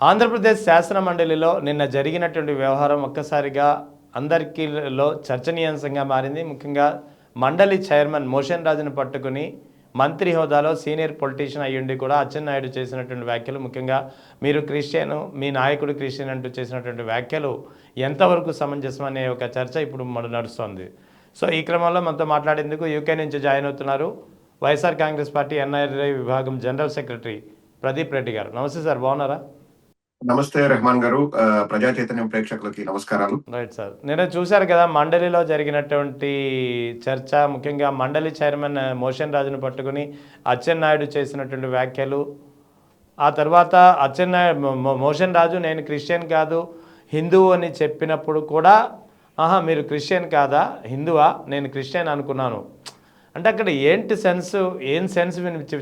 ఆంధ్రప్రదేశ్ శాసన మండలిలో నిన్న జరిగినటువంటి వ్యవహారం ఒక్కసారిగా అందరికీలో చర్చనీయాంశంగా మారింది. ముఖ్యంగా మండలి చైర్మన్ మోషన్ రాజును పట్టుకుని మంత్రి హోదాలో సీనియర్ పొలిటీషియన్ అయ్యుండి కూడా అచ్చెన్నాయుడు చేసినటువంటి వ్యాఖ్యలు, ముఖ్యంగా మీరు క్రిస్టియన్, మీ నాయకుడు క్రిస్టియన్ అంటూ చేసినటువంటి వ్యాఖ్యలు ఎంతవరకు సమంజసం అనే ఒక చర్చ ఇప్పుడు నడుస్తోంది. సో ఈ క్రమంలో మనతో మాట్లాడేందుకు యూకే నుంచి జాయిన్ అవుతున్నారు వైఎస్ఆర్ కాంగ్రెస్ పార్టీ ఎన్ఆర్ఐ విభాగం జనరల్ సెక్రటరీ ప్రదీప్ రెడ్డి గారు. నమస్తే సార్, బాగున్నారా? నమస్తే రెహమాన్ గారు, ప్రజా చైతన్యం ప్రేక్షకులకి నమస్కారాలు. రైట్ సార్, నేను చూశారు కదా మండలిలో జరిగినటువంటి చర్చ, ముఖ్యంగా మండలి చైర్మన్ మోషన్ రాజును పట్టుకుని అచ్చెన్నాయుడు చేసినటువంటి వ్యాఖ్యలు. ఆ తర్వాత మోషన్ రాజు నేను క్రిస్టియన్ కాదు హిందువు అని చెప్పినప్పుడు కూడా మీరు క్రిస్టియన్ కాదా హిందువా, నేను క్రిస్టియన్ అనుకున్నాను అంటే అక్కడ ఏంటి సెన్స్, ఏం సెన్స్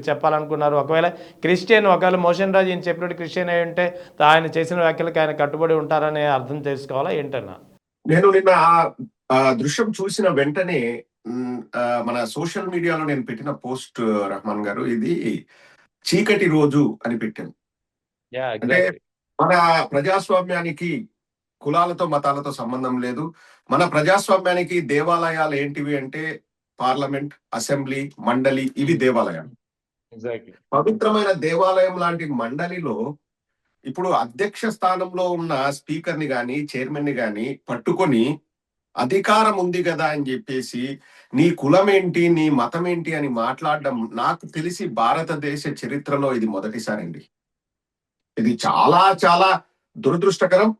చెప్పాలనుకున్నారు? ఒకవేళ క్రిస్టియన్, ఒకవేళ మోషన్ రాజు ఈయన చెప్పినట్టు క్రిస్టియన్ అయి ఉంటే ఆయన చేసిన వ్యాఖ్యలకు ఆయన కట్టుబడి ఉంటారనే అర్థం చేసుకోవాలా ఏంటన్నా? నేను నిన్న ఆ దృశ్యం చూసిన వెంటనే మన సోషల్ మీడియాలో నేను పెట్టిన పోస్ట్ రెహమాన్ గారు, ఇది చీకటి రోజు అని పెట్టాను. అంటే మన ప్రజాస్వామ్యానికి కులాలతో మతాలతో సంబంధం లేదు. మన ప్రజాస్వామ్యానికి దేవాలయాలు ఏంటివి అంటే పార్లమెంట్, అసెంబ్లీ, మండలి, ఇవి దేవాలయాలు. పవిత్రమైన దేవాలయం లాంటి మండలిలో ఇప్పుడు అధ్యక్ష స్థానంలో ఉన్న స్పీకర్ ని గాని చైర్మన్ ని గాని పట్టుకొని అధికారం ఉంది కదా అని చెప్పేసి నీ కులం ఏంటి, నీ మతం ఏంటి అని మాట్లాడడం నాకు తెలిసి భారతదేశ చరిత్రలో ఇది మొదటిసారి అండి. ఇది చాలా చాలా దురదృష్టకరం.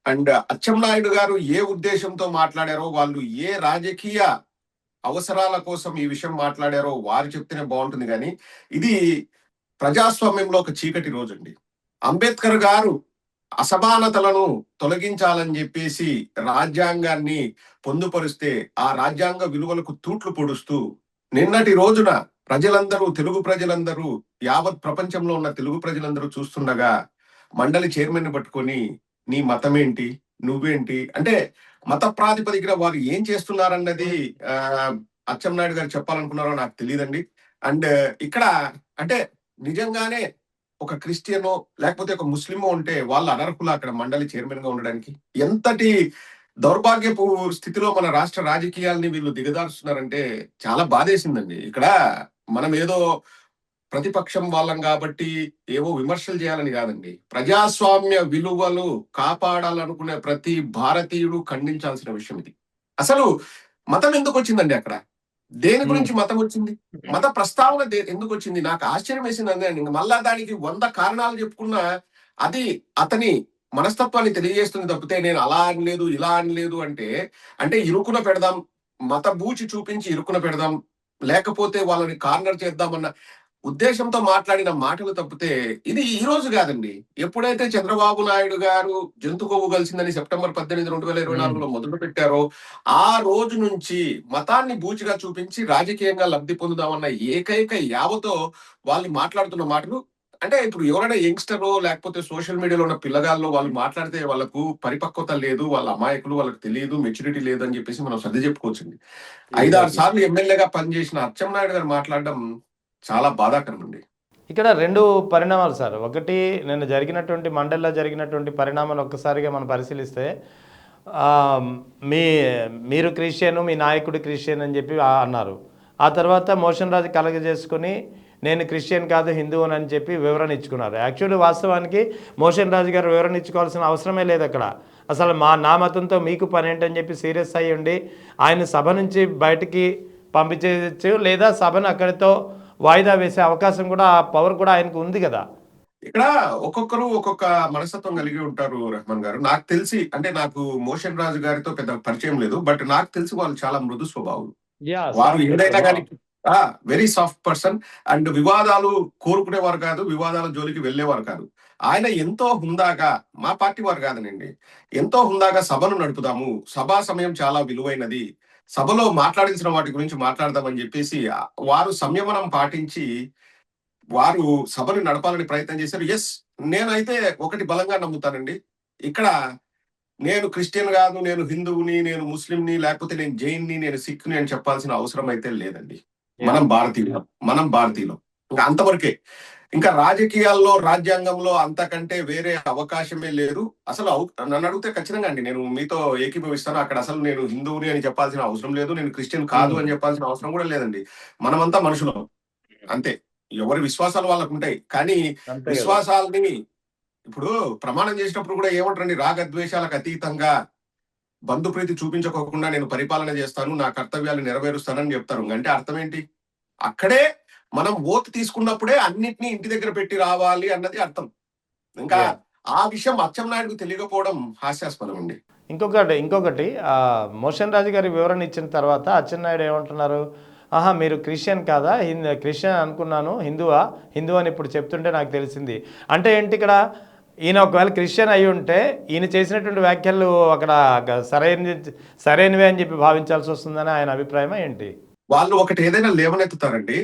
అండ్ అచ్చెన్నాయుడు గారు ఏ ఉద్దేశంతో మాట్లాడారో, వాళ్ళు ఏ రాజకీయ అవసరాల కోసం ఈ విషయం మాట్లాడారో వారు చెప్తేనే బాగుంటుంది. కానీ ఇది ప్రజాస్వామ్యంలో ఒక చీకటి రోజు అండి. అంబేద్కర్ గారు అసమానతలను తొలగించాలని చెప్పేసి రాజ్యాంగాన్ని పొందుపరిస్తే ఆ రాజ్యాంగ విలువలకు తూట్లు పొడుస్తూ నిన్నటి రోజున ప్రజలందరూ, తెలుగు ప్రజలందరూ, యావత్ ప్రపంచంలో ఉన్న తెలుగు ప్రజలందరూ చూస్తుండగా మండలి చైర్మన్ ని పట్టుకొని నీ మతం ఏంటి, నువ్వేంటి అంటే మత ప్రాతిపదికన వారు ఏం చేస్తున్నారన్నది అచ్చెన్నాయుడు గారు చెప్పాలనుకున్నారో నాకు తెలియదండి. అండ్ ఇక్కడ అంటే నిజంగానే ఒక క్రిస్టియనో లేకపోతే ఒక ముస్లిమో ఉంటే వాళ్ళు అనర్హులు అక్కడ మండలి చైర్మన్ గా ఉండడానికి. ఎంతటి దౌర్భాగ్యపు స్థితిలో మన రాష్ట్ర రాజకీయాల్ని వీళ్ళు దిగదారుస్తున్నారంటే చాలా బాధేసిందండి. ఇక్కడ మనం ఏదో ప్రతిపక్షం వాళ్ళం కాబట్టి ఏవో విమర్శలు చేయాలని కాదండి. ప్రజాస్వామ్య విలువలు కాపాడాలనుకునే ప్రతి భారతీయుడు ఖండించాల్సిన విషయం ఇది. అసలు మతం ఎందుకు వచ్చిందండి అక్కడ? దేని గురించి మతం వచ్చింది? మత ప్రస్తావన ఎందుకు వచ్చింది? నాకు ఆశ్చర్యం వేసింది అండి. మళ్ళా దానికి 100 కారణాలు చెప్పుకున్నా అది అతని మనస్తత్వాన్ని తెలియజేస్తుంది తప్పితే నేను అలా అనలేదు, ఇలా అనలేదు అంటే ఇరుకున పెడదాం, మత బూచి చూపించి ఇరుకున పెడదాం, లేకపోతే వాళ్ళని కార్నర్ చేద్దామన్న ఉద్దేశంతో మాట్లాడిన మాటలు తప్పితే ఇది ఈ రోజు కాదండి. ఎప్పుడైతే చంద్రబాబు నాయుడు గారు జంతు కొవ్వు కలిసిందని సెప్టెంబర్ 18, 2024లో మొదలు పెట్టారో ఆ రోజు నుంచి మతాన్ని బూచిగా చూపించి రాజకీయంగా లబ్ధి పొందుదామన్న ఏకైక యావతో వాళ్ళు మాట్లాడుతున్న మాటలు. అంటే ఇప్పుడు ఎవరైనా యంగ్స్టరో లేకపోతే సోషల్ మీడియాలో ఉన్న పిల్లగాల్లో వాళ్ళు మాట్లాడితే వాళ్ళకు పరిపక్వత లేదు, వాళ్ళ అమాయకులు, వాళ్ళకి తెలియదు, మెచ్యూరిటీ లేదు అని చెప్పేసి మనం సర్ది చెప్పుకోవచ్చండి. 5-6 సార్లు ఎమ్మెల్యేగా పనిచేసిన అచ్చెన్నాయుడు గారు మాట్లాడడం చాలా బాధాకరం అండి. ఇక్కడ 2 పరిణామాలు సార్. ఒకటి, నిన్న జరిగినటువంటి మండలిలో జరిగినటువంటి పరిణామాలు ఒక్కసారిగా మనం పరిశీలిస్తే మీరు క్రిస్టియన్, మీ నాయకుడు క్రిస్టియన్ అని చెప్పి అన్నారు. ఆ తర్వాత మోషన్ రాజు కలగజేసుకుని నేను క్రిస్టియన్ కాదు హిందువుని అని చెప్పి వివరణ ఇచ్చుకున్నారు. యాక్చువల్లీ వాస్తవానికి మోషన్ రాజు గారు వివరణ ఇచ్చుకోవాల్సిన అవసరమే లేదు అక్కడ. అసలు నా మతంతో మీకు పని ఏంటని చెప్పి సీరియస్ అయ్యి ఉండి ఆయన సభ నుంచి బయటికి పంపించేయచ్చు, లేదా సభను అక్కడితో వాయిదా వేసే అవకాశం కూడా, ఆ పవర్ కూడా ఆయనకు ఉంది కదా. ఇక్కడ ఒక్కొక్కరు ఒక్కొక్క మనస్తత్వం కలిగి ఉంటారు రెహమాన్ గారు. నాకు తెలిసి, అంటే నాకు మోషన్ రాజు గారితో పెద్ద పరిచయం లేదు, బట్ నాకు తెలిసి వాళ్ళు చాలా మృదు స్వభావులు. వారు ఏదైనా కానీ వెరీ సాఫ్ట్ పర్సన్. అండ్ వివాదాలు కోరుకునేవారు కాదు, వివాదాల జోలికి వెళ్లేవారు కాదు. ఆయన ఎంతో హుందాగా, మా పార్టీ వారు కాదనండి, ఎంతో హుందాగా సభను నడుపుదాము, సభా సమయం చాలా విలువైనది, సభలో మాట్లాడించిన వాటి గురించి మాట్లాడదామని చెప్పేసి వారు సంయమనం పాటించి వారు సభను నడపాలని ప్రయత్నం చేశారు. ఎస్, నేనైతే ఒకటి బలంగా నమ్ముతానండి. ఇక్కడ నేను క్రిస్టియన్ కాదు, నేను హిందువుని, నేను ముస్లింని, లేకపోతే నేను జైన్ని, నేను సిఖ్ని అని చెప్పాల్సిన అవసరం అయితే లేదండి. మనం భారతీయులం ఇంకా అంతవరకే. ఇంకా రాజకీయాల్లో రాజ్యాంగంలో అంతకంటే వేరే అవకాశమే లేదు. అసలు నన్ను అడిగితే ఖచ్చితంగా అండి నేను మీతో ఏకీభవిస్తాను. అక్కడ అసలు నేను హిందువుని అని చెప్పాల్సిన అవసరం లేదు, నేను క్రిస్టియన్ కాదు అని చెప్పాల్సిన అవసరం కూడా లేదండి. మనమంతా మనుషులం అంతే. ఎవరి విశ్వాసాలు వాళ్ళకు ఉంటాయి. కానీ విశ్వాసాలని ఇప్పుడు ప్రమాణం చేసినప్పుడు కూడా ఏమంటారండి, రాగద్వేషాలకు అతీతంగా బంధుప్రీతి చూపించుకోకుండా నేను పరిపాలన చేస్తాను, నా కర్తవ్యాలు నెరవేరుస్తానని చెప్తారు. అంటే అర్థం ఏంటి? అక్కడే మనం ఓత్ తీసుకున్నప్పుడే అన్నిటినీ ఇంటి దగ్గర పెట్టి రావాలి అన్నది అర్థం. ఇంకా ఆ విషయం అచ్చెన్నాయుడుకు తెలియకపోవడం హాస్యాస్పదం అండి. ఇంకొకటి మోషన్ రాజు గారి వివరణ ఇచ్చిన తర్వాత అచ్చెన్నాయుడు ఏమంటున్నారు, మీరు క్రిస్టియన్ కాదా, క్రిస్టియన్ అనుకున్నాను, హిందూ అని ఇప్పుడు చెప్తుంటే నాకు తెలిసింది. అంటే ఏంటి, ఇక్కడ ఈయన ఒకవేళ క్రిస్టియన్ అయి ఉంటే ఈయన చేసినటువంటి వ్యాఖ్యలు అక్కడ సరైనవే అని చెప్పి భావించాల్సి వస్తుందని ఆయన అభిప్రాయమా ఏంటి? వాళ్ళు ఒకటి ఏదైనా లేవనెత్తుతారండి.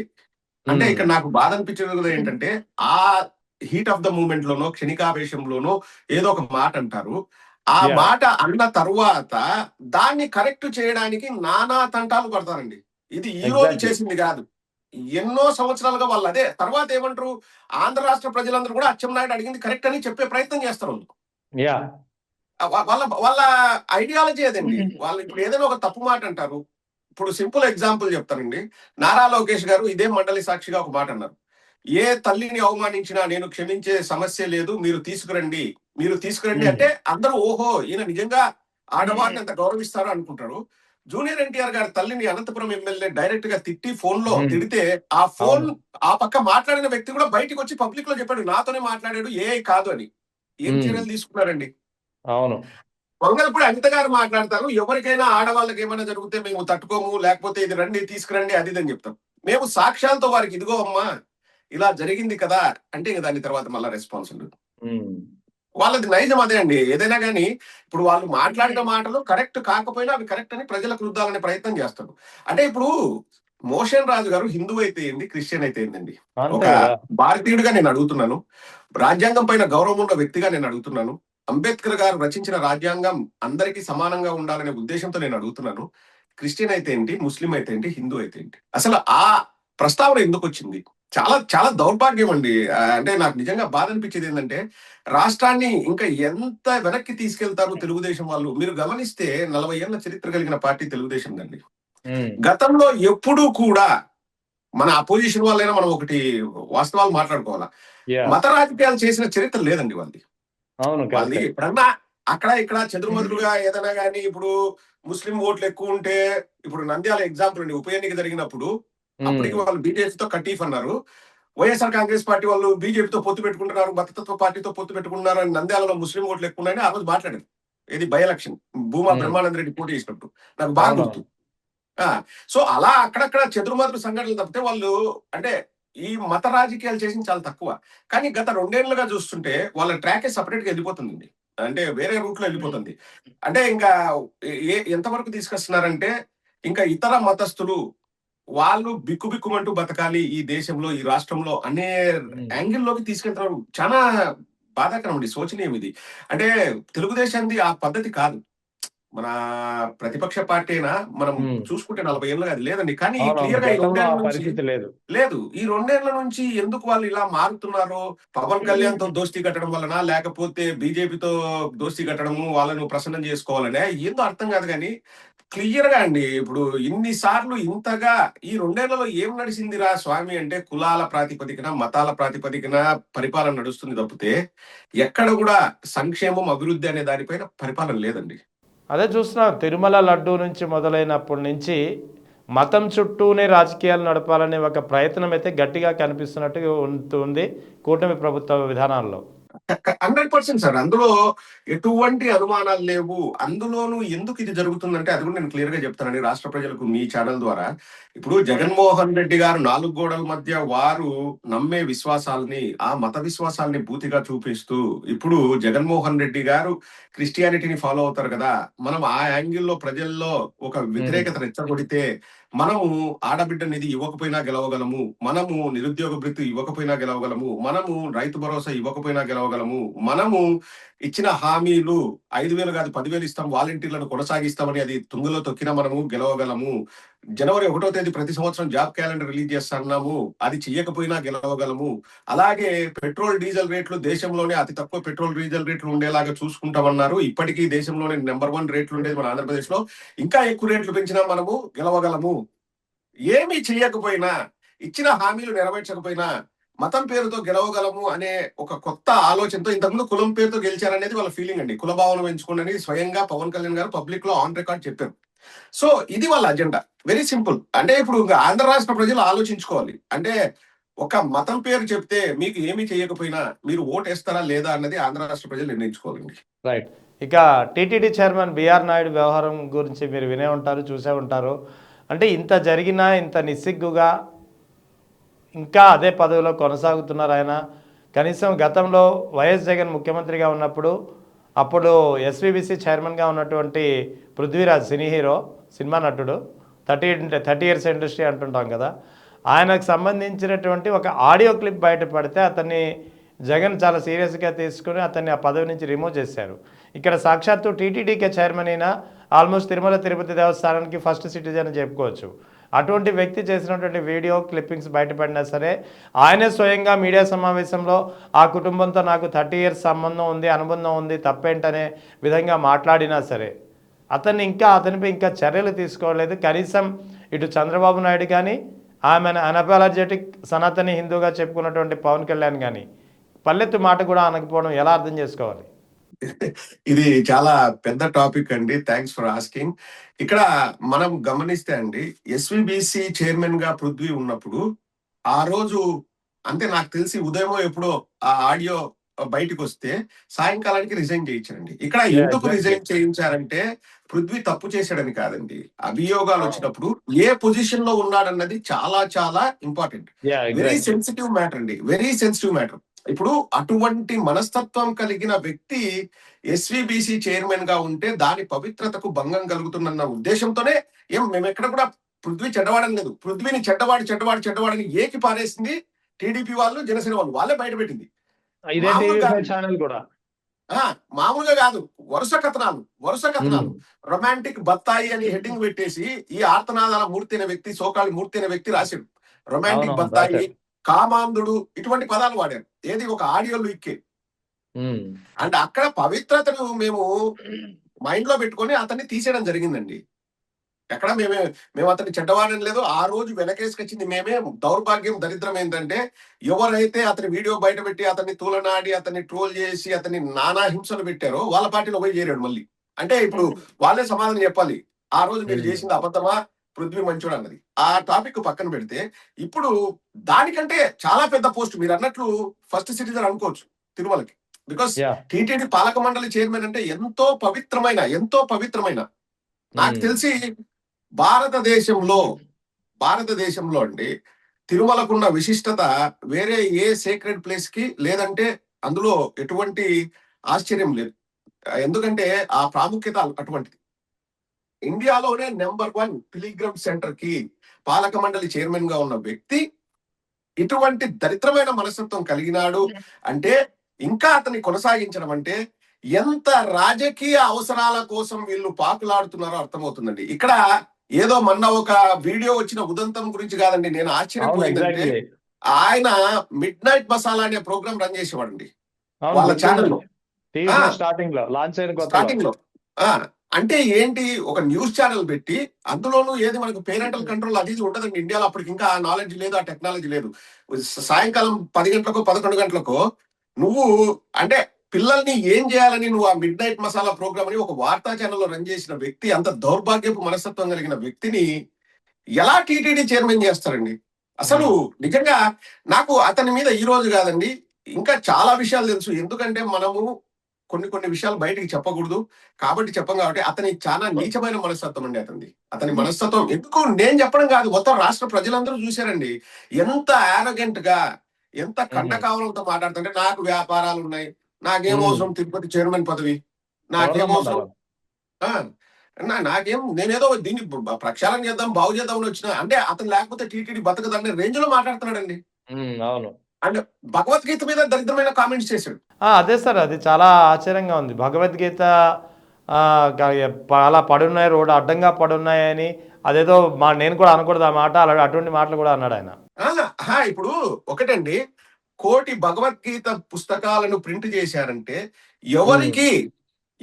అంటే ఇక్కడ నాకు బాధ అనిపించేది ఏంటంటే, ఆ హీట్ ఆఫ్ ద మూమెంట్ లోనో క్షణికావేశంలోనో ఏదో ఒక మాట అంటారు. ఆ మాట అన్న తరువాత దాన్ని కరెక్ట్ చేయడానికి నానా తంటాలు పడతారండి. ఇది ఈ రోజు చేసింది కాదు, ఎన్నో సంవత్సరాలుగా వాళ్ళు అదే. తర్వాత ఏమంటారు, ఆంధ్ర రాష్ట్ర ప్రజలందరూ కూడా అచ్చెన్నాయుడు అడిగింది కరెక్ట్ అని చెప్పే ప్రయత్నం చేస్తారు. వాళ్ళ వాళ్ళ ఐడియాలజీ అదండి. వాళ్ళు ఇప్పుడు ఏదైనా ఒక తప్పు మాట అంటారు. ఇప్పుడు సింపుల్ ఎగ్జాంపుల్ చెప్తానండి. నారా లోకేష్ గారు ఇదే మండలి సాక్షిగా ఒక మాట అన్నారు, ఏ తల్లిని అవమానించినా నేను క్షమించే సమస్య లేదు, మీరు తీసుకురండి అంటే అందరూ ఓహో ఈయన నిజంగా ఆడవారిని అంత గౌరవిస్తారు అనుకుంటారు. జూనియర్ ఎన్టీఆర్ గారి తల్లిని అనంతపురం ఎమ్మెల్యే డైరెక్ట్ గా తిట్టి ఫోన్ లో తిడితే ఆ ఫోన్ ఆ పక్క మాట్లాడిన వ్యక్తి కూడా బయటకు వచ్చి పబ్లిక్ లో చెప్పాడు, నాతోనే మాట్లాడాడు, ఏ కాదు అని. ఏం చర్యలు తీసుకున్నారండి? అవును. పొంగల్పూడి అనిత గారు మాట్లాడతారు, ఎవరికైనా ఆడవాళ్ళకి ఏమైనా జరిగితే మేము తట్టుకోము, లేకపోతే ఇది రండి తీసుకురండి అది అని చెప్తాం. మేము సాక్ష్యాలతో వారికి ఇదిగో అమ్మా ఇలా జరిగింది కదా అంటే దాని తర్వాత మళ్ళా రెస్పాన్స్ ఉండదు. వాళ్ళది నైజం అదే అండి. ఏదైనా కానీ ఇప్పుడు వాళ్ళు మాట్లాడిన మాటలు కరెక్ట్ కాకపోయినా అవి కరెక్ట్ అని ప్రజలకు రుద్దాలనే ప్రయత్నం చేస్తారు. అంటే ఇప్పుడు మోషన్ రాజు గారు హిందూ అయితే ఏంది, క్రిస్టియన్ అయితే ఏందండి? ఒక భారతీయుడిగా నేను అడుగుతున్నాను, రాజ్యాంగం పైన గౌరవం ఉన్న వ్యక్తిగా నేను అడుగుతున్నాను, అంబేద్కర్ గారు రచించిన రాజ్యాంగం అందరికీ సమానంగా ఉండాలనే ఉద్దేశంతో నేను అడుగుతున్నాను. క్రిస్టియన్ అయితే ఏంటి, ముస్లిం అయితే ఏంటి, హిందూ అయితే ఏంటి? అసలు ఆ ప్రస్తావన ఎందుకు వచ్చింది? చాలా చాలా దౌర్భాగ్యం అండి. అంటే నాకు నిజంగా బాధ అనిపించేది ఏంటంటే, రాష్ట్రాన్ని ఇంకా ఎంత వెనక్కి తీసుకెళ్తారు తెలుగుదేశం వాళ్ళు. మీరు గమనిస్తే 40 ఏళ్ల చరిత్ర కలిగిన పార్టీ తెలుగుదేశం అండి. గతంలో ఎప్పుడూ కూడా మన అపోజిషన్ వాళ్ళైనా మనం ఒకటి వాస్తవాలు మాట్లాడుకోవాలా, మత రాజకీయాలు చేసిన చరిత్ర లేదండి వాళ్ళది. వాళ్ళది ఎప్పుడన్నా అక్కడ ఇక్కడ చెదురుమదురుగా ఏదైనా కానీ, ఇప్పుడు ముస్లిం ఓట్లు ఎక్కువ ఉంటే, ఇప్పుడు నంద్యాల ఎగ్జాంపుల్ అండి, ఉప ఎన్నిక జరిగినప్పుడు అప్పటికి వాళ్ళు బీజేపీతో కటీఫ్ అన్నారు. వైఎస్ఆర్ కాంగ్రెస్ పార్టీ వాళ్ళు బీజేపీతో పొత్తు పెట్టుకుంటున్నారు, మతతత్వ పార్టీతో పొత్తు పెట్టుకుంటున్నారు అని నంద్యాలలో ముస్లిం ఓట్లు ఎక్కువ ఉన్నాయని ఆ రోజు మాట్లాడారు. ఇది బై ఎలక్షన్ భూమా బ్రహ్మానంద రెడ్డి పోటీ చేసినప్పుడు, నాకు బాగా గుర్తు. సో అలా అక్కడక్కడ చెదురుమదురు సంఘటనలు తప్పితే వాళ్ళు అంటే ఈ మత రాజకీయాలు చేసింది చాలా తక్కువ. కానీ గత 2 ఏళ్లుగా చూస్తుంటే వాళ్ళ ట్రాకే సపరేట్ గా వెళ్ళిపోతుందండి. అంటే వేరే రూట్ లో వెళ్ళిపోతుంది. అంటే ఇంకా ఎంతవరకు తీసుకొస్తున్నారంటే, ఇంకా ఇతర మతస్థులు వాళ్ళు బిక్కుబిక్కుమంటూ బతకాలి ఈ దేశంలో, ఈ రాష్ట్రంలో అనే యాంగిల్లోకి తీసుకెళ్తున్నారు. చాలా బాధాకరం అండి, శోచనీయం ఇది. అంటే తెలుగుదేశానికి ఆ పద్ధతి కాదు. మన ప్రతిపక్ష పార్టీ అయినా మనం చూసుకుంటే 40 ఏళ్ళుగా అది లేదండి. కానీ క్లియర్ గా లేదు. ఈ 2 ఏళ్ల నుంచి ఎందుకు వాళ్ళు ఇలా మారుతున్నారో, పవన్ కళ్యాణ్ తో దోస్తీ కట్టడం వలన, లేకపోతే బీజేపీతో దోస్తీ కట్టడము, వాళ్ళను ప్రసన్నం చేసుకోవాలనే ఏందో అర్థం కాదు. కానీ క్లియర్ గా అండి, ఇప్పుడు ఇన్నిసార్లు ఇంతగా ఈ 2 ఏళ్లలో ఏం నడిచిందిరా స్వామి అంటే, కులాల ప్రాతిపదికన, మతాల ప్రాతిపదికన పరిపాలన నడుస్తుంది తప్పితే ఎక్కడ కూడా సంక్షేమం, అభివృద్ధి అనే దానిపైన పరిపాలన లేదండి. అదే చూస్తున్నాం, తిరుమల లడ్డూ నుంచి మొదలైనప్పటి నుంచి మతం చుట్టూనే రాజకీయాలు నడపాలనే ఒక ప్రయత్నం అయితే గట్టిగా కనిపిస్తున్నట్టు ఉంటుంది కూటమి ప్రభుత్వ విధానాల్లో. 100% సార్, అందులో ఎటువంటి అనుమానాలు లేవు. అందులోనూ ఎందుకు ఇది జరుగుతుందంటే అది కూడా నేను క్లియర్ గా చెప్తానండి రాష్ట్ర ప్రజలకు మీ ఛానల్ ద్వారా. ఇప్పుడు జగన్మోహన్ రెడ్డి గారు 4 గోడల మధ్య వారు నమ్మే విశ్వాసాలని, ఆ మత విశ్వాసాలని పూర్తిగా చూపిస్తూ, ఇప్పుడు జగన్మోహన్ రెడ్డి గారు క్రిస్టియానిటీని ఫాలో అవుతారు కదా, మనం ఆ యాంగిల్లో ప్రజల్లో ఒక వ్యతిరేకత రెచ్చగొడితే, మనము ఆడబిడ్డ నిధి ఇవ్వకపోయినా గెలవగలము, మనము నిరుద్యోగ భృతి ఇవ్వకపోయినా గెలవగలము, మనము రైతు భరోసా ఇవ్వకపోయినా గెలవగలము, గెలవగలము. మనము ఇచ్చిన హామీలు 5,000 కాదు 10,000 ఇస్తాం, వాలంటీర్లను కొనసాగిస్తామని అది తుంగలో తొక్కినా మనము గెలవగలము. జనవరి 1వ తేదీ ప్రతి సంవత్సరం జాబ్ క్యాలెండర్ రిలీజ్ చేస్తున్నాము, అది చెయ్యకపోయినా గెలవగలము. అలాగే పెట్రోల్ డీజిల్ రేట్లు దేశంలోనే అతి తక్కువ పెట్రోల్ డీజిల్ రేట్లు ఉండేలాగా చూసుకుంటామన్నారు. ఇప్పటికీ దేశంలోనే నెంబర్ 1 రేట్లు ఉండేది మన ఆంధ్రప్రదేశ్ లో. ఇంకా ఎక్కువ రేట్లు పెంచినా మనము గెలవగలము. ఏమీ చెయ్యకపోయినా, ఇచ్చిన హామీలు నెరవేర్చకపోయినా మతం పేరుతో గెలవగలము అనే ఒక కొత్త ఆలోచనతో, ఇంతకుముందు కులం పేరుతో గెలిచారనేది వాళ్ళ ఫీలింగ్ అండి. కుల భావన పెంచుకోండి స్వయంగా పవన్ కళ్యాణ్ గారు పబ్లిక్ లో ఆన్ రికార్డ్ చెప్పారు. సో ఇది వాళ్ళ అజెండా. Very simple. అంటే ఇప్పుడు ఆంధ్ర రాష్ట్ర ప్రజలు ఆలోచించుకోవాలి. అంటే ఒక మతం పేరు చెప్తే మీకు ఏమీ చేయకపోయినా మీరు ఓటేస్తారా లేదా అన్నది ఆంధ్ర రాష్ట్ర ప్రజలు నిర్ణయించుకోవాలండి. రైట్. ఇక టీటీడీ చైర్మన్ బిఆర్ నాయుడు వ్యవహారం గురించి మీరు వినే ఉంటారు, చూసే ఉంటారు. అంటే ఇంత జరిగినా ఇంత నిస్సిగ్గుగా ఇంకా అదే పదవిలో కొనసాగుతున్నారు ఆయన. కనీసం గతంలో వైఎస్ జగన్ ముఖ్యమంత్రిగా ఉన్నప్పుడు అప్పుడు ఎస్వీబీసీ చైర్మన్గా ఉన్నటువంటి పృథ్వీరాజ్, సినీ హీరో, సినిమా నటుడు, 30 ఇయర్స్ ఇండస్ట్రీ అంటుంటాం కదా, ఆయనకు సంబంధించినటువంటి ఒక ఆడియో క్లిప్ బయటపడితే అతన్ని జగన్ చాలా సీరియస్గా తీసుకుని అతన్ని ఆ పదవి నుంచి రిమూవ్ చేశారు. ఇక్కడ సాక్షాత్తు టీటీడీకే చైర్మన్ అయినా ఆల్మోస్ట్ తిరుమల తిరుపతి దేవస్థానానికి ఫస్ట్ సిటిజన్ అని చెప్పుకోవచ్చు. అటువంటి వ్యక్తి చేసినటువంటి వీడియో క్లిప్పింగ్స్ బయటపడినా సరే ఆయనే స్వయంగా మీడియా సమావేశంలో ఆ కుటుంబంతో నాకు 30 ఇయర్స్ సంబంధం ఉంది, అనుబంధం ఉంది, తప్పేంటనే విధంగా మాట్లాడినా సరే అతనిపై ఇంకా చర్యలు తీసుకోలేదు. కనీసం ఇటు చంద్రబాబు నాయుడు కానీ ఆమె అనపాలజెటిక్ సనాతని హిందూగా చెప్పుకున్నటువంటి పవన్ కళ్యాణ్ కానీ పల్లెత్తు మాట కూడా అనకపోవడం ఎలా అర్థం చేసుకోవాలి? ఇది చాలా పెద్ద టాపిక్ అండి. Thanks for asking. ఇక్కడ మనం గమనిస్తే అండి, ఎస్విబిసి చైర్మన్ గా పృథ్వీ ఉన్నప్పుడు ఆ రోజు అంటే నాకు తెలిసి ఉదయమో ఎప్పుడో ఆ ఆడియో బయటకు వస్తే సాయంకాలానికి రిజైన్ చేయించారండి. ఇక్కడ ఎందుకు రిజైన్ చేయించారంటే పృథ్వీ తప్పు చేశాడని కాదండి. అభియోగాలు వచ్చినప్పుడు ఏ పొజిషన్ లో ఉన్నాడన్నది చాలా చాలా ఇంపార్టెంట్. వెరీ సెన్సిటివ్ మ్యాటర్ అండి. Very sensitive matter. ఇప్పుడు అటువంటి మనస్తత్వం కలిగిన వ్యక్తి ఎస్విబిసి చైర్మన్ గా ఉంటే దాని పవిత్రతకు భంగం కలుగుతుందన్న ఉద్దేశంతోనే మేము ఎక్కడ కూడా పృథ్వీ చెడ్డవాడని లేదు. పృథ్వీని చెడ్డవాడని ఏకి పారేసింది టీడీపీ వాళ్ళు, జనసేన వాళ్ళు. వాళ్ళే బయటపెట్టింది. మామూలుగా కాదు, వరుస కథనాలు. రొమాంటిక్ బత్తాయి అని హెడ్డింగ్ పెట్టేసి ఈ ఆర్తనాదాల మూర్తి అనే వ్యక్తి, సోకాళి మూర్తి అనే వ్యక్తి రాశాడు. రొమాంటిక్ బత్తాయి, కామాంధుడు, ఇటువంటి పదాలు వాడారు. ఏది ఒక ఆడియోలు ఇక్కే. అండ్ అక్కడ పవిత్రతను మేము మైండ్ లో పెట్టుకొని అతన్ని తీసేయడం జరిగిందండి. ఎక్కడ మేము అతన్ని చెడ్డవాడని లేదు. ఆ రోజు వెనకేసుకొచ్చింది మేమే. దౌర్భాగ్యం, దరిద్రం ఏంటంటే ఎవరైతే అతని వీడియో బయట పెట్టి అతన్ని తూలనాడి అతన్ని ట్రోల్ చేసి అతన్ని నానా హింసలు పెట్టారో వాళ్ళ పార్టీలో పోయి చేరాడు మళ్ళీ. అంటే ఇప్పుడు వాళ్ళే సమాధానం చెప్పాలి, ఆ రోజు మీరు చేసింది అబద్ధమా, పృథ్వీ మంచోడు అన్నది. ఆ టాపిక్ పక్కన పెడితే ఇప్పుడు దానికంటే చాలా పెద్ద పోస్ట్ మీరు అన్నట్లు ఫస్ట్ సిటిజన్ అనుకోవచ్చు తిరుమలకి. బికాస్ టీటీడీ పాలక మండలి చైర్మన్ అంటే ఎంతో పవిత్రమైన నాకు తెలిసి భారతదేశంలో అండి తిరుమలకున్న విశిష్టత వేరే ఏ సేక్రెడ్ ప్లేస్ కి లేదంటే అందులో ఎటువంటి ఆశ్చర్యం లేదు. ఎందుకంటే ఆ ప్రాముఖ్యత అటువంటిది. ఇండియాలోనే నెంబర్ 1 పిలిగ్రమ్ సెంటర్ కి పాలక మండలి చైర్మన్ గా ఉన్న వ్యక్తి ఇటువంటి దరిద్రమైన మనస్తత్వం కలిగినాడు అంటే ఇంకా అతన్ని కొనసాగించడం అంటే ఎంత రాజకీయ అవసరాల కోసం వీళ్ళు పాకులాడుతున్నారో అర్థమవుతుందండి. ఇక్కడ ఏదో మొన్న ఒక వీడియో వచ్చిన ఉదంతం గురించి కాదండి నేను ఆశ్చర్యపోయిందంటే, ఆయన మిడ్ నైట్ మసాలా అనే ప్రోగ్రామ్ రన్ చేసేవాడండి వాళ్ళ ఛానల్లో స్టార్టింగ్ లో. అంటే ఏంటి, ఒక న్యూస్ ఛానల్ పెట్టి అందులోనూ ఏది మనకు పేరెంటల్ కంట్రోల్ అది ఉంటదండి ఇండియాలో. అప్పటికి ఇంకా ఆ నాలెడ్జ్ లేదు, ఆ టెక్నాలజీ లేదు. సాయంకాలం 10 గంటలకో 11 గంటలకో నువ్వు అంటే పిల్లల్ని ఏం చేయాలని నువ్వు ఆ మిడ్ నైట్ మసాలా ప్రోగ్రామ్ అని ఒక వార్తా ఛానల్లో రన్ చేసిన వ్యక్తి, అంత దౌర్భాగ్యపు మనస్తత్వం కలిగిన వ్యక్తిని ఎలా టీటీడీ చైర్మన్ చేస్తారండి? అసలు నిజంగా నాకు అతని మీద ఈ రోజు కాదండి ఇంకా చాలా విషయాలు తెలుసు. ఎందుకంటే మనము కొన్ని విషయాలు బయటికి చెప్పకూడదు కాబట్టి చెప్పం. కాబట్టి అతని చాలా నీచమైన మనస్తత్వం అండి. అతని మనస్తత్వం ఎందుకు నేను చెప్పడం కాదు, మొత్తం రాష్ట్ర ప్రజలందరూ చూశారండి. ఎంత ఆరోగెంట్ గా, ఎంత కండకావలంతో మాట్లాడుతుంటే నాకు వ్యాపారాలు ఉన్నాయి, నాకేం అవసరం తిరుపతి చైర్మన్ పదవి, నాకేం అవసరం, నేనేదో దీన్ని ప్రక్షాళన చేద్దాం బాగు చేద్దామని వచ్చిన అంటే అతను లేకపోతే టీటీడీ బతకదనే రేంజ్ లో మాట్లాడుతున్నాడండి. అవును. అండ్ భగవద్గీత మీద దరిద్రమైన కామెంట్స్ చేశాడు. అదే సార్, అది చాలా ఆశ్చర్యంగా ఉంది. భగవద్గీత అలా పడున్నాయి, రోడ్డు అడ్డంగా పడున్నాయని అదేదో నేను కూడా అనకూడదు ఆ మాట, అలా అటువంటి మాటలు కూడా అన్నాడు ఆయన. ఇప్పుడు ఒకటండి, 1,000,000 భగవద్గీత పుస్తకాలను ప్రింట్ చేశారంటే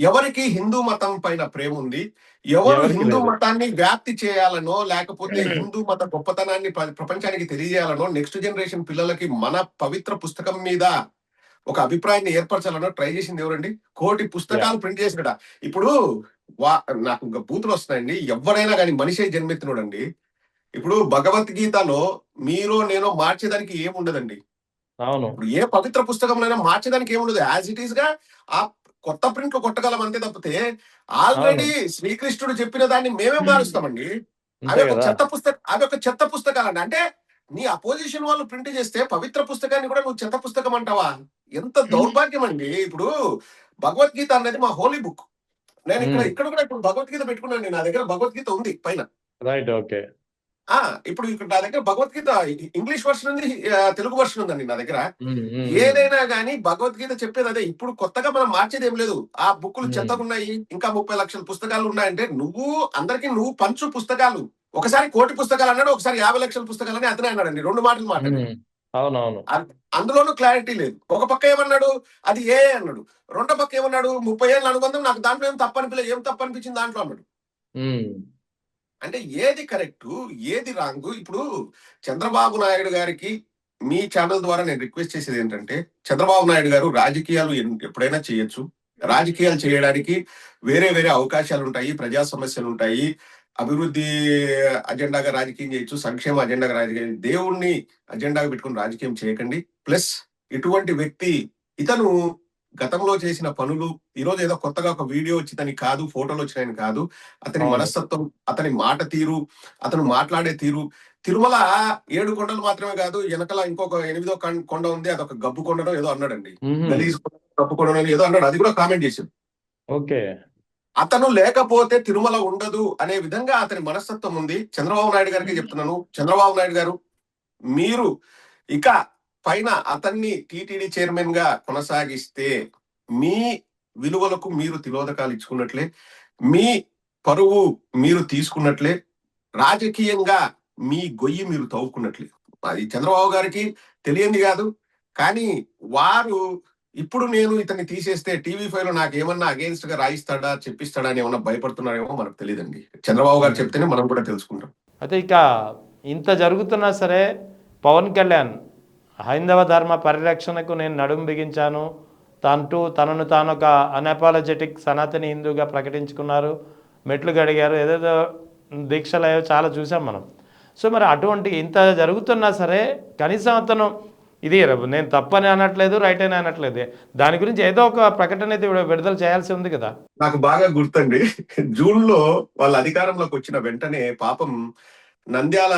ఎవరికి హిందూ మతం పైన ప్రేమ ఉంది, ఎవరు హిందూ మతాన్ని వ్యాప్తి చేయాలనో లేకపోతే హిందూ మత గొప్పతనాన్ని ప్రపంచానికి తెలియజేయాలనో నెక్స్ట్ జనరేషన్ పిల్లలకి మన పవిత్ర పుస్తకం మీద ఒక అభిప్రాయాన్ని ఏర్పరచాలనో ట్రై చేసింది ఎవరండి? 1,000,000 పుస్తకాలు ప్రింట్ చేసినట. ఇప్పుడు నాకు ఇంకా బూతులు వస్తున్నాయండి. ఎవరైనా కానీ మనిషి జన్మెత్తినోడండి. ఇప్పుడు భగవద్గీతలో మీరో నేనో మార్చేదానికి ఏముండదండి. అవును. ఇప్పుడు ఏ పవిత్ర పుస్తకంలో మార్చేదానికి ఏముండదు. యాజ్ ఇట్ ఈస్ గా ఆ కొత్త ప్రింట్ కొట్టగలం అంతే తప్పితే ఆల్రెడీ శ్రీకృష్ణుడు చెప్పిన దాన్ని మేమే మారుస్తామండి. అవి ఒక చెత్త పుస్తకాలండి. అంటే నీ అపోజిషన్ వాళ్ళు ప్రింట్ చేస్తే పవిత్ర పుస్తకాన్ని కూడా నువ్వు చెత్త పుస్తకం అంటావా? ఎంత దౌర్భాగ్యం అండి. ఇప్పుడు భగవద్గీత అనేది మా హోలీ బుక్. నేను ఇక్కడ కూడా ఇప్పుడు భగవద్గీత పెట్టుకున్నాను. నా దగ్గర భగవద్గీత ఉంది పైన. Right, okay. ఇప్పుడు ఇక్కడ నా దగ్గర భగవద్గీత ఇంగ్లీష్ వర్షన్ ఉంది, తెలుగు వర్షన్ ఉందండి నా దగ్గర. ఏదైనా గానీ భగవద్గీత చెప్పేది అదే. ఇప్పుడు కొత్తగా మనం మార్చేది ఏం లేదు. ఆ బుక్కులు చెత్తగా ఉన్నాయి, ఇంకా 30 లక్షల పుస్తకాలు ఉన్నాయంటే నువ్వు పంచు పుస్తకాలు. ఒకసారి 1,000,000 పుస్తకాలు అన్నాడు, ఒకసారి 50 లక్షల పుస్తకాలు అని అతనే అన్నాడండి. 2 మాటలు మాట్లాడాడు. అవునవును. అందులోనూ క్లారిటీ లేదు. ఒక పక్క ఏమన్నాడు, అది ఏ అన్నాడు. రెండో పక్క ఏమన్నాడు, 30 ఏళ్ళ అనుబంధం, నాకు దాంట్లో ఏం తప్పు అనిపించింది దాంట్లో అన్నాడు. అంటే ఏది కరెక్టు, ఏది రాంగు? ఇప్పుడు చంద్రబాబు నాయుడు గారికి మీ ఛానల్ ద్వారా నేను రిక్వెస్ట్ చేసేది ఏంటంటే, చంద్రబాబు నాయుడు గారు రాజకీయాలు ఎప్పుడైనా చేయొచ్చు. రాజకీయాలు చేయడానికి వేరే అవకాశాలు ఉంటాయి, ప్రజా సమస్యలు ఉంటాయి, అభివృద్ధి అజెండాగా రాజకీయం చేయొచ్చు, సంక్షేమ అజెండాగా రాజకీయం. దేవుణ్ణి అజెండాగా పెట్టుకుని రాజకీయం చేయకండి. ప్లస్ ఇటువంటి వ్యక్తి ఇతను గతంలో చేసిన పనులు ఈరోజు ఏదో కొత్తగా ఒక వీడియో వచ్చిందని కాదు, ఫోటోలు వచ్చినాయని కాదు. అతని మనస్తత్వం, అతని మాట తీరు, అతను మాట్లాడే తీరు. తిరుమల 7 కొండలు మాత్రమే కాదు, వెనకల ఇంకొక 8వ కొండ ఉంది, అదొక గబ్బు కొండనో ఏదో అన్నాడండి. గబ్బు కొండనో ఏదో అన్నాడు, అది కూడా కామెంట్ చేశాడు. ఓకే. అతను లేకపోతే తిరుమల ఉండదు అనే విధంగా అతని మనస్తత్వం ఉంది. చంద్రబాబు నాయుడు గారికి చెప్తున్నాను, చంద్రబాబు నాయుడు గారు మీరు ఇక పైన అతన్ని టీటీడీ చైర్మన్ గా కొనసాగిస్తే మీ విలువలకు మీరు తిలోదకాలు ఇచ్చుకున్నట్లే, మీ పరువు మీరు తీసుకున్నట్లే, రాజకీయంగా మీ గొయ్యి మీరు తవ్వుకున్నట్లే. అది చంద్రబాబు గారికి తెలియంది కాదు. కానీ వారు ఇప్పుడు నేను ఇతన్ని తీసేస్తే TV5 లో నాకు ఏమన్నా అగేన్స్ట్ గా రాయిస్తాడా, చెప్పిస్తాడా అని ఏమన్నా భయపడుతున్నారేమో మనకు తెలియదండి. చంద్రబాబు గారు చెప్తేనే మనం కూడా తెలుసుకుంటాం. అయితే ఇక ఇంత జరుగుతున్నా సరే పవన్ కళ్యాణ్ హైందవ ధర్మ పరిరక్షణకు నేను నడుము బిగించాను తనను తాను ఒక అన్అపాలజెటిక్ సనాతని హిందూగా ప్రకటించుకున్నారు, మెట్లు గడిగారు, ఏదేదో దీక్షలు అయ్యో చాలా చూసాం మనం. సో మరి అటువంటి ఇంత జరుగుతున్నా సరే కనీసం అతను ఇది నేను తప్పని అనట్లేదు, రైట్ అని అనట్లేదు, దాని గురించి ఏదో ఒక ప్రకటన అయితే విడుదల చేయాల్సి ఉంది కదా. నాకు బాగా గుర్తండి, జూన్ లో వాళ్ళ అధికారంలోకి వచ్చిన వెంటనే పాపం నంద్యాల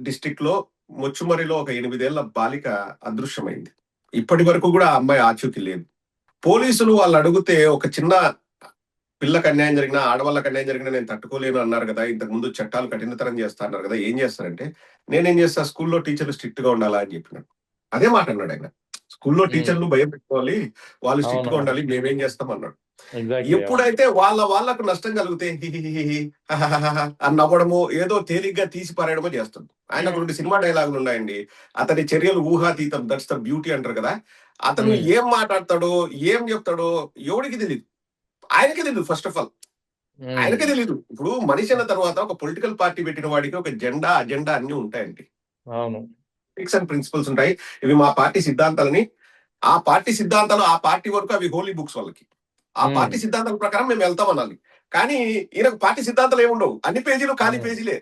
డిస్ట్రిక్ట్ లో మొచ్చుమరిలో ఒక 8 ఏళ్ల బాలిక అదృశ్యమైంది. ఇప్పటి వరకు కూడా ఆ అమ్మాయి ఆచూకీ లేదు. పోలీసులు వాళ్ళు అడిగితే ఒక చిన్న పిల్లకి అన్యాయం జరిగినా, ఆడవాళ్ళకి అన్యాయం జరిగినా నేను తట్టుకోలేను అన్నారు కదా, ఇంతకు ముందు చట్టాలు కఠినతరం చేస్తా అన్నారు కదా, ఏం చేస్తారంటే నేనేం చేస్తా, స్కూల్లో టీచర్లు స్ట్రిక్ట్ గా ఉండాలా అని చెప్పినాడు. అదే మాట అన్నాడు ఆయన. స్కూల్లో టీచర్లు భయం పెట్టుకోవాలి, వాళ్ళు స్ట్రిక్ట్ గా ఉండాలి, మేమేం చేస్తాం అన్నాడు. ఎప్పుడైతే వాళ్ళకు నష్టం కలిగితే అని నవ్వడము, ఏదో తేలిగ్గా తీసి పారేయడమో చేస్తుంది. ఆయనకు 2 సినిమా డైలాగులు ఉన్నాయండి. అతని చర్యలు ఊహాతీతం, దట్స్ ద బ్యూటీ అంటారు కదా. అతను ఏం మాట్లాడతాడో, ఏం చెప్తాడో ఎవడికి తెలియదు, ఆయనకే తెలియదు. ఫస్ట్ ఆఫ్ ఆల్ ఆయనకే తెలియదు. ఇప్పుడు మనిషి అన్న తర్వాత ఒక పొలిటికల్ పార్టీ పెట్టిన వాడికి ఒక అజెండా అన్ని ఉంటాయండి. అవును, ఫిక్స్ అండ్ ప్రిన్సిపల్స్ ఉంటాయి. ఇవి మా పార్టీ సిద్ధాంతాలని, ఆ పార్టీ సిద్ధాంతాలు ఆ పార్టీ వరకు అవి హోలీ బుక్స్ వాళ్ళకి. ఆ పార్టీ సిద్ధాంతాల ప్రకారం మేము వెళ్తాం అనాలి. కానీ ఈయనకు పార్టీ సిద్ధాంతాలు ఏముండవు, అన్ని పేజీలు ఖాళీ పేజీలే.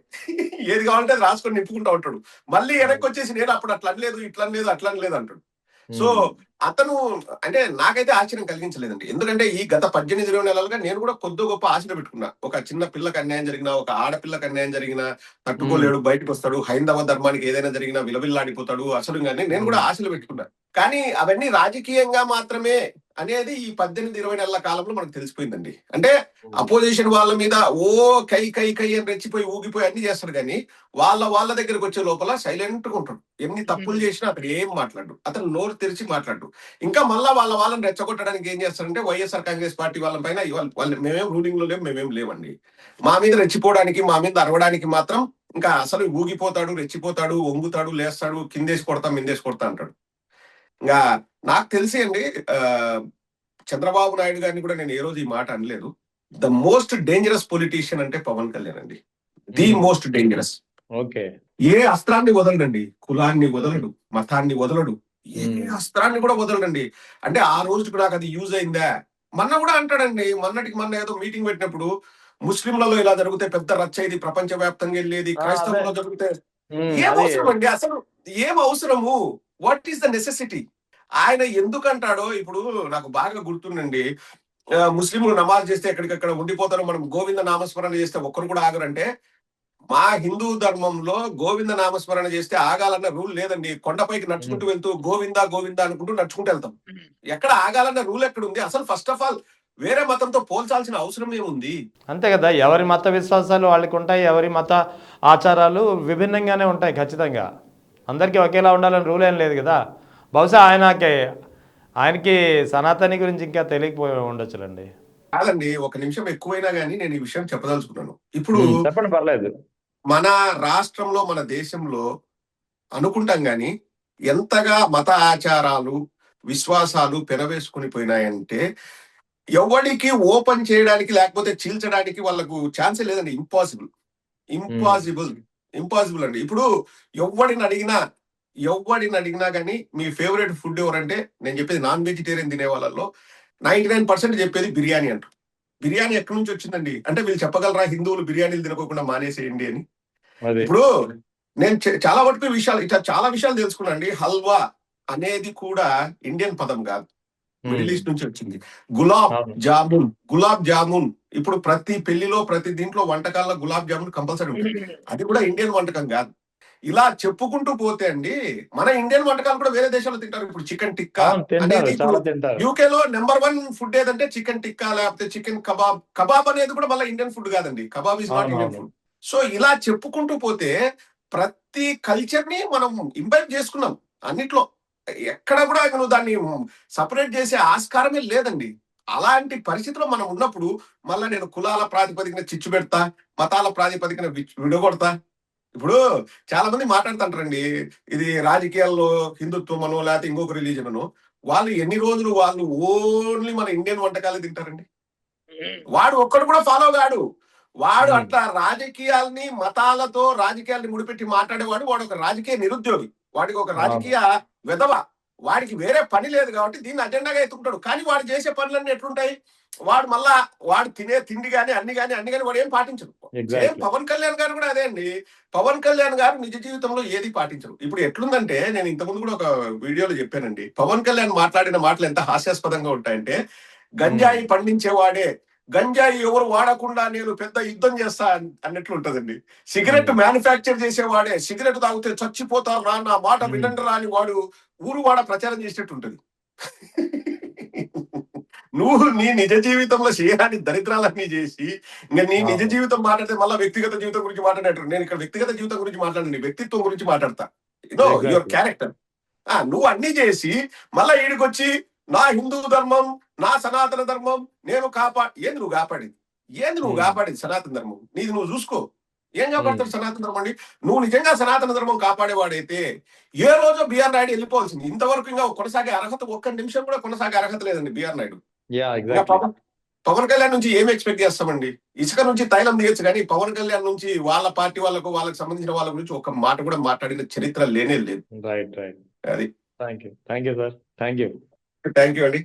ఏది కావాలంటే అది రాసుకొని నింపుకుంటా ఉంటాడు. మళ్ళీ వెనక్కి వచ్చేసి నేను అప్పుడు అట్లా అనలేదు, ఇట్లా అనలేదు, అట్లా అనలేదు అంటాడు. సో అతను అంటే నాకైతే ఆశ్చర్యం కలిగించలేదండి. ఎందుకంటే ఈ గత 18, 20 నెలలుగా నేను కూడా కొద్దో గొప్ప ఆశలు పెట్టుకున్నా. ఒక చిన్న పిల్లకి అన్యాయం జరిగినా, ఒక ఆడపిల్లకి అన్యాయం జరిగినా తట్టుకోలేడు, బయటకొస్తాడు. హైందవ ధర్మానికి ఏదైనా జరిగినా విలవిల్లాడిపోతాడు. అసలు గాని నేను కూడా ఆశలు పెట్టుకున్నా. కానీ అవన్నీ రాజకీయంగా మాత్రమే అనేది ఈ 18, 20 నెలల కాలంలో మనకు తెలిసిపోయిందండి. అంటే అపోజిషన్ వాళ్ళ మీద ఓ కై కై కై అని రెచ్చిపోయి ఊగిపోయి అన్ని చేస్తాడు కానీ వాళ్ళ దగ్గరకు వచ్చే లోపల సైలెంట్ గా ఉంటాడు. ఎన్ని తప్పులు చేసినా అతను ఏం మాట్లాడు, అతను నోరు తెరిచి మాట్లాడు. ఇంకా మళ్ళా వాళ్ళని రెచ్చగొట్టడానికి ఏం చేస్తారంటే వైఎస్ఆర్ కాంగ్రెస్ పార్టీ వాళ్ళ పైన వాళ్ళు మేమేం రూలింగ్ లో లేవు, మేమేం లేవండి. మా మీద రెచ్చిపోవడానికి, మా మీద అరవడానికి మాత్రం ఇంకా అసలు ఊగిపోతాడు, రెచ్చిపోతాడు, వంగుతాడు, లేస్తాడు, కిందేసి కొడతా మిందేసి కొడతా అంటాడు. ఇంకా నాకు తెలిసి అండి చంద్రబాబు నాయుడు గారిని కూడా నేను ఏ రోజు ఈ మాట అనలేదు. ద మోస్ట్ డేంజరస్ పొలిటీషియన్ అంటే పవన్ కళ్యాణ్ అండి. The most dangerous. ఓకే. ఏ అస్త్రాన్ని వదలడండి, కులాన్ని వదలడు, మతాన్ని వదలడు, ఏ అస్త్రాన్ని కూడా వదలడండి. అంటే ఆ రోజుకి నాకు అది యూజ్ అయిందా? మొన్న కూడా అంటాడండి, మొన్న ఏదో మీటింగ్ పెట్టినప్పుడు ముస్లింలలో ఇలా జరిగితే పెద్ద రచ్చ, ఇది ప్రపంచ వ్యాప్తంగా వెళ్ళేది, క్రైస్తవులలో జరిగితే ఏం అవసరం అండి? అసలు ఏం అవసరము? What is the necessity? ఆయన ఎందుకంటాడో ఇప్పుడు నాకు బాగా గుర్తుండండి. ముస్లింలు నమాజ్ చేస్తే ఎక్కడికక్కడ ఉండిపోతారు, మనం గోవింద నామస్మరణ చేస్తే ఒక్కరు కూడా ఆగరంటే, మా హిందూ ధర్మంలో గోవింద నామస్మరణ చేస్తే ఆగాలన్న రూల్ లేదండి. కొండపైకి నడుచుకుంటూ వెళ్తూ గోవిందా గోవిందా అనుకుంటూ నడుచుకుంటూ వెళ్తాం. ఎక్కడ ఆగాలన్న రూల్ ఎక్కడ ఉంది? అసలు ఫస్ట్ ఆఫ్ ఆల్ వేరే మతంతో పోల్చాల్సిన అవసరం ఏముంది? అంతే కదా, ఎవరి మత విశ్వాసాలు వాళ్ళకి ఉంటాయి, ఎవరి మత ఆచారాలు విభిన్నంగానే ఉంటాయి ఖచ్చితంగా. అందరికీ ఒకేలా ఉండాలని రూల్ ఏం లేదు కదా. బహుశా ఆయనకి సనాతని గురించి ఇంకా తెలియకపోయి ఉండొచ్చులండి. కాదండి, ఒక నిమిషం ఎక్కువైనా కానీ నేను ఈ విషయం చెప్పదలుచుకున్నాను. ఇప్పుడు చెప్పండి, పర్లేదు. మన రాష్ట్రంలో, మన దేశంలో అనుకుంటాం గాని ఎంతగా మత ఆచారాలు, విశ్వాసాలు పెనవేసుకుని పోయినాయంటే ఎవరికి ఓపెన్ చేయడానికి లేకపోతే చీల్చడానికి వాళ్ళకు ఛాన్సే లేదండి. ఇంపాసిబుల్ ఇంపాసిబుల్ ఇంపాసిబుల్ అండి. ఇప్పుడు ఎవడిని అడిగినా కానీ మీ ఫేవరెట్ ఫుడ్ ఎవరంటే నేను చెప్పేది నాన్ వెజిటేరియన్ తినే వాళ్ళలో 99% చెప్పేది బిర్యానీ అంటారు. బిర్యానీ ఎక్కడి నుంచి వచ్చిందండి అంటే వీళ్ళు చెప్పగలరా హిందువులు బిర్యానీలు తినకోకుండా మానేసేయండి అని? ఇప్పుడు నేను చాలా వరకు ఇట్లా చాలా విషయాలు తెలుసుకున్నాండి. హల్వా అనేది కూడా ఇండియన్ పదం కాదు, మిడిల్ ఈస్ట్ నుంచి వచ్చింది. గులాబ్ జామున్ ఇప్పుడు ప్రతి పెళ్లిలో, ప్రతి దీంట్లో వంటకాల్లో గులాబ్ జామున్ కంపల్సరీ ఉంటుంది. అది కూడా ఇండియన్ వంటకం కాదు. ఇలా చెప్పుకుంటూ పోతే అండి మన ఇండియన్ వంటకాలు కూడా వేరే దేశాల్లో తింటారు. ఇప్పుడు చికెన్ టిక్కా అనేది యూకేలో నెంబర్ 1 ఫుడ్ ఏదంటే చికెన్ టిక్కా, లేకపోతే చికెన్ కబాబ్. కబాబ్ అనేది కూడా మళ్ళీ ఇండియన్ ఫుడ్ కాదండి. Kebab is not Indian food. So ఇలా చెప్పుకుంటూ పోతే ప్రతి కల్చర్ ని మనం ఇంబైబ్ చేసుకున్నాం అన్నిట్లో. ఎక్కడ కూడా నువ్వు దాన్ని సపరేట్ చేసే ఆస్కారమే లేదండి. అలాంటి పరిస్థితిలో మనం ఉన్నప్పుడు మళ్ళా నేను కులాల ప్రాతిపదికన చిచ్చు పెడతా, మతాల ప్రాతిపదికన విడగొడతా. ఇప్పుడు చాలా మంది మాట్లాడుతుంటారండి, ఇది రాజకీయాల్లో హిందుత్వం అనో లేకపోతే ఇంకొక రిలీజన్ అనో. వాళ్ళు ఎన్ని రోజులు వాళ్ళు ఓన్లీ మన ఇండియన్ వంటకాలే తింటారండి. వాడు ఒక్కడు కూడా ఫాలో కాడు. వాడు అట్లా రాజకీయాల్ని మతాలతో రాజకీయాల్ని ముడిపెట్టి మాట్లాడేవాడు. వాడు ఒక రాజకీయ నిరుద్యోగి, వాడికి ఒక రాజకీయ వెధవ. వాడికి వేరే పని లేదు కాబట్టి దీన్ని అజెండాగా ఎత్తుకుంటాడు. కానీ వాడు చేసే పనులన్నీ ఎట్లుంటాయి? వాడు తినే తిండి కానీ అన్ని కానీ వాడు ఏం పాటించరు. సేమ్ పవన్ కళ్యాణ్ గారు కూడా అదే అండి. పవన్ కళ్యాణ్ గారు నిజ జీవితంలో ఏది పాటించరు. ఇప్పుడు ఎట్లుందంటే నేను ఇంతకుముందు కూడా ఒక వీడియోలో చెప్పానండి, పవన్ కళ్యాణ్ మాట్లాడిన మాటలు ఎంత హాస్యాస్పదంగా ఉంటాయంటే, గంజాయి పండించేవాడే, గంజాయి ఎవరు వాడకుండా నేను పెద్ద యుద్ధం చేస్తా అన్నట్లు ఉంటదండి. సిగరెట్ మ్యానుఫ్యాక్చర్ చేసేవాడే, సిగరెట్ తాగితే చచ్చిపోతారు రా, నా మాట వినండి రా అని వాడు ఊరు వాడ ప్రచారం చేసేట్టు ఉంటది. నువ్వు నీ నిజ జీవితంలో చేయడానికి దరిద్రాలన్నీ చేసి ఇంకా నీ నిజ జీవితం మాట్లాడితే మళ్ళీ వ్యక్తిగత జీవితం గురించి మాట్లాడేటారు. నేను ఇక్కడ వ్యక్తిగత జీవితం గురించి మాట్లాడండి, వ్యక్తిత్వం గురించి మాట్లాడతా. Your character. నువ్వు అన్ని చేసి మళ్ళా ఈడికొచ్చి నా హిందూ ధర్మం, నా సనాతన ధర్మం నేను ఏంది నువ్వు కాపాడేది సనాతన ధర్మం? నీది నువ్వు చూసుకో. ఏం కాపాడతాడు సనాతన ధర్మం అండి? నువ్వు నిజంగా సనాతన ధర్మం కాపాడేవాడైతే ఏ రోజో బిఆర్ నాయుడు వెళ్ళిపోవాల్సింది. ఇంతవరకు ఇంకా కొనసాగే అర్హత, ఒక్క నిమిషం కూడా కొనసాగే అర్హత లేదండి బిఆర్ నాయుడు. పవన్ కళ్యాణ్ నుంచి ఏమి ఎక్స్పెక్ట్ చేస్తామండి? ఇసుక నుంచి తైలం తీయచ్చు కానీ పవన్ కళ్యాణ్ నుంచి వాళ్ళ పార్టీ వాళ్ళకి సంబంధించిన వాళ్ళ గురించి ఒక మాట కూడా మాట్లాడిన చరిత్ర లేనే లేదు. రైట్. అది. Thank you sir. Thank you అండి.